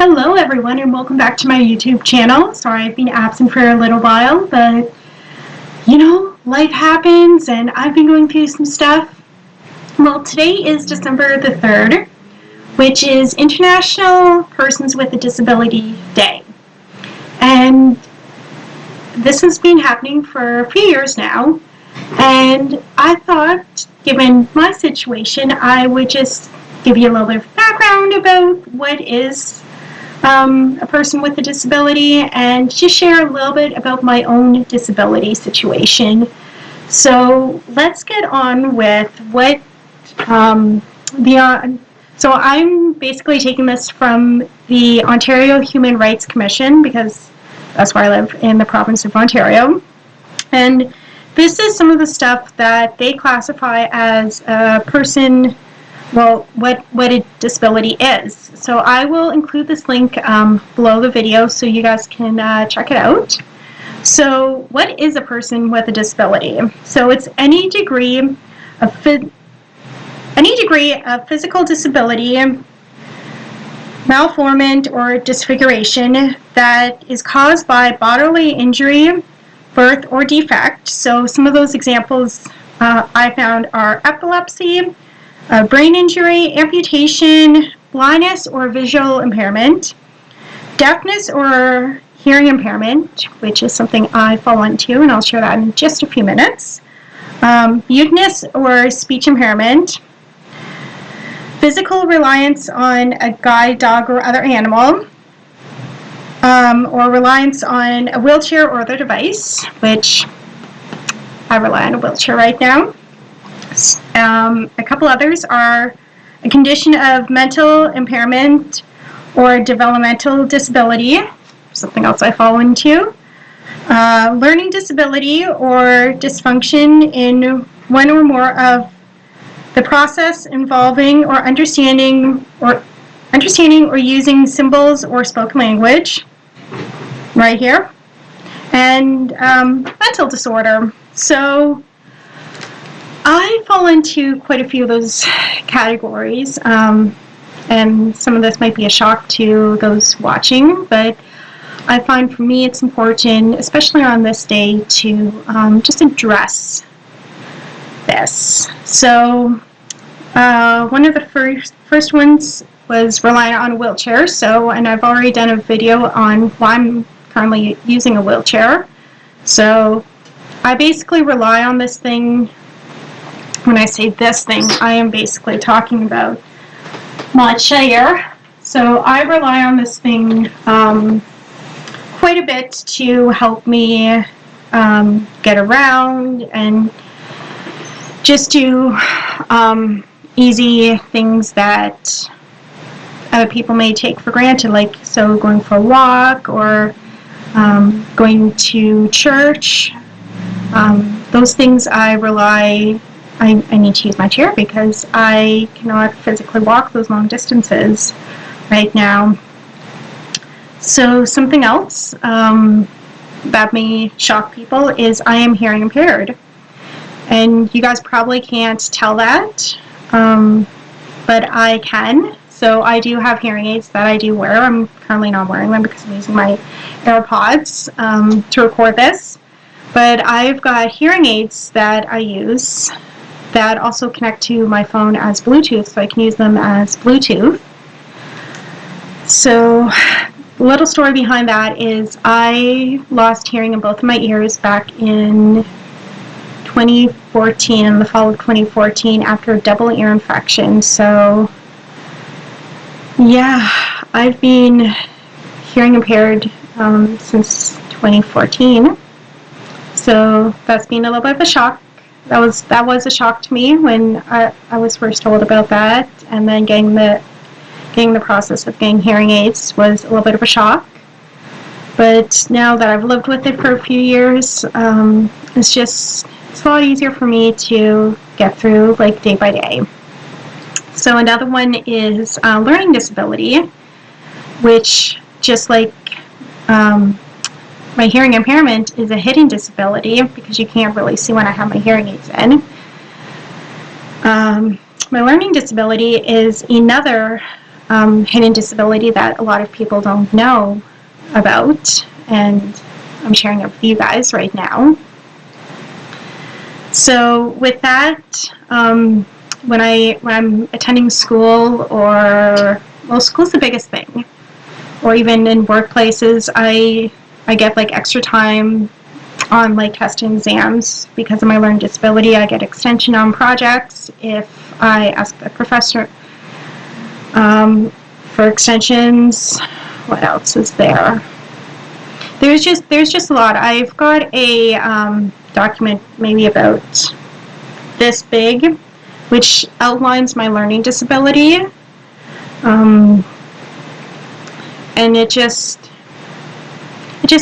Hello everyone and welcome back to my YouTube channel. Sorry I've been absent for a little while, but life happens and I've been going through some stuff. Well, today is December the 3rd, which is International Persons with a Disability Day. And this has been happening for a few years now, and I thought, given my situation, I would just give you a little bit of background about what is a person with a disability, and just share a little bit about my own disability situation. So let's get on with what so I'm basically taking this from the Ontario Human Rights Commission, because that's where I live, in the province of Ontario. And this is some of the stuff that they classify as a person, well, what a disability is. So I will include this link below the video so you guys can check it out. So what is a person with a disability? So it's any degree of physical disability, malformation, or disfiguration that is caused by bodily injury, birth, or defect. So some of those examples I found are epilepsy, brain injury, amputation, blindness or visual impairment, deafness or hearing impairment, which is something I fall into, and I'll share that in just a few minutes, muteness or speech impairment, physical reliance on a guide, dog, or other animal, or reliance on a wheelchair or other device, which I rely on a wheelchair right now. A couple others are a condition of mental impairment or developmental disability, something else I fall into, learning disability or dysfunction in one or more of the process involving or understanding or using symbols or spoken language, right here, and mental disorder. So I fall into quite a few of those categories, and some of this might be a shock to those watching, but I find for me it's important, especially on this day, to just address this. So one of the first ones was relying on a wheelchair. And I've already done a video on why I'm currently using a wheelchair. So I basically rely on this thing. When I say this thing, I am basically talking about my chair. So I rely on this thing quite a bit to help me get around and just do easy things that other people may take for granted, like going for a walk or going to church. Those things I need to use my chair because I cannot physically walk those long distances right now. So something else that may shock people is I am hearing impaired. And you guys probably can't tell that, but I can. So I do have hearing aids that I do wear. I'm currently not wearing them because I'm using my AirPods to record this. But I've got hearing aids that I use that also connect to my phone as Bluetooth, so I can use them as Bluetooth. So the little story behind that is I lost hearing in both of my ears back in 2014, in the fall of 2014, after a double ear infection. So yeah, I've been hearing impaired since 2014. So that's been a little bit of a shock. That was a shock to me when I was first told about that, and then getting the process of getting hearing aids was a little bit of a shock. But now that I've lived with it for a few years, it's a lot easier for me to get through, like, day by day. So another one is learning disability, which, just like my hearing impairment, is a hidden disability because you can't really see when I have my hearing aids in. My learning disability is another hidden disability that a lot of people don't know about, and I'm sharing it with you guys right now. So with that, when I'm attending school, or well, school's the biggest thing, or even in workplaces, I get like extra time on like tests and exams because of my learning disability. I get extension on projects if I ask the professor for extensions. What else is there? There's just a lot. I've got a document maybe about this big, which outlines my learning disability, and it just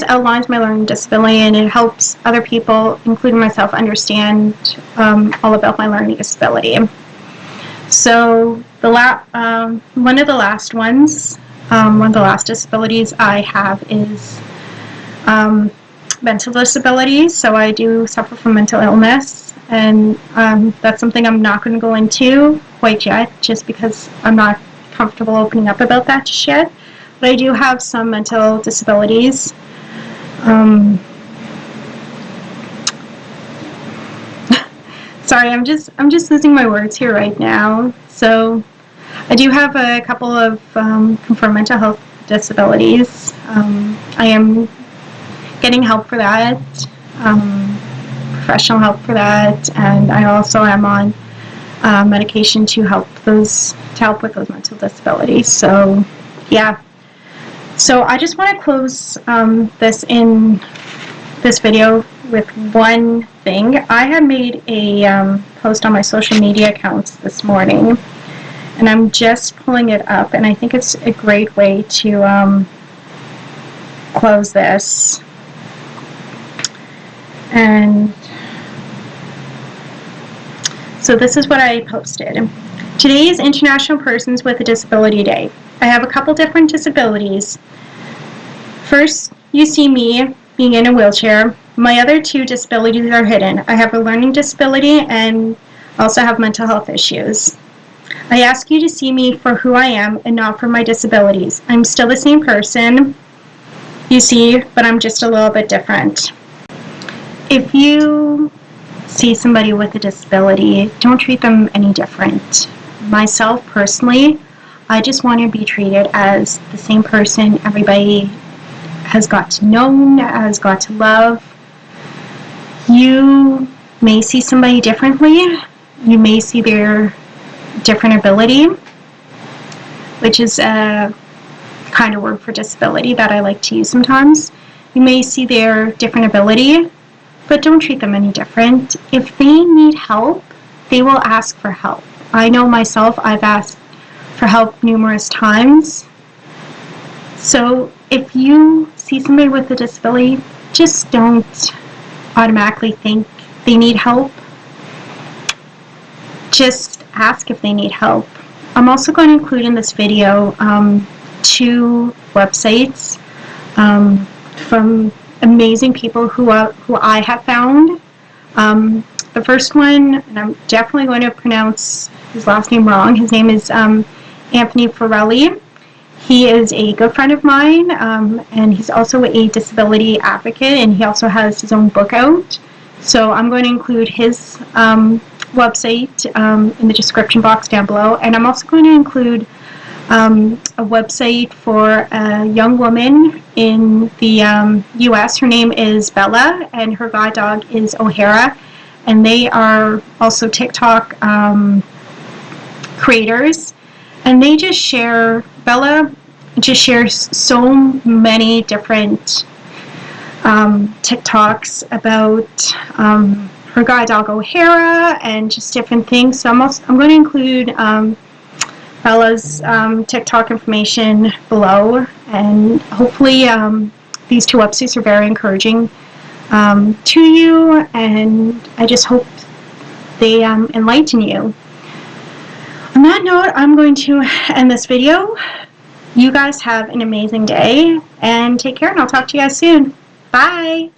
outlines my learning disability, and it helps other people, including myself, understand all about my learning disability. So one of the last ones, one of the last disabilities I have is mental disabilities. So I do suffer from mental illness, and that's something I'm not going to go into quite yet, just because I'm not comfortable opening up about that just yet. But I do have some mental disabilities. Sorry, I'm just losing my words here right now. So I do have a couple of confirmed mental health disabilities. I am getting help for that, professional help for that, and I also am on medication to help with those mental disabilities. So yeah. So I just want to close this video with one thing. I had made a post on my social media accounts this morning, and I'm just pulling it up, and I think it's a great way to close this. And so this is what I posted. Today is International Persons with a Disability Day. I have a couple different disabilities. First, you see me being in a wheelchair. My other two disabilities are hidden. I have a learning disability and also have mental health issues. I ask you to see me for who I am and not for my disabilities. I'm still the same person, you see, but I'm just a little bit different. If you see somebody with a disability, don't treat them any different. Myself, personally, I just want to be treated as the same person everybody has got to know, has got to love. You may see somebody differently. You may see their different ability, which is a kind of word for disability that I like to use sometimes. You may see their different ability, but don't treat them any different. If they need help, they will ask for help. I know myself, I've asked for help numerous times. So if you see somebody with a disability, just don't automatically think they need help. Just ask if they need help. I'm also going to include in this video 2 websites from amazing people who I have found. The first one, and I'm definitely going to pronounce his last name wrong. His name is Anthony Farrelly. He is a good friend of mine, and he's also a disability advocate, and he also has his own book out. So I'm going to include his website in the description box down below, and I'm also going to include a website for a young woman in the U.S. Her name is Bella, and her guide dog is O'Hara, and they are also TikTok creators, and they just share, Bella just shares so many different TikToks about her guide dog O'Hara and just different things. So I'm going to include Bella's TikTok information below, and hopefully these 2 websites are very encouraging to you, and I just hope they enlighten you. On that note, I'm going to end this video. You guys have an amazing day, and take care, and I'll talk to you guys soon. Bye!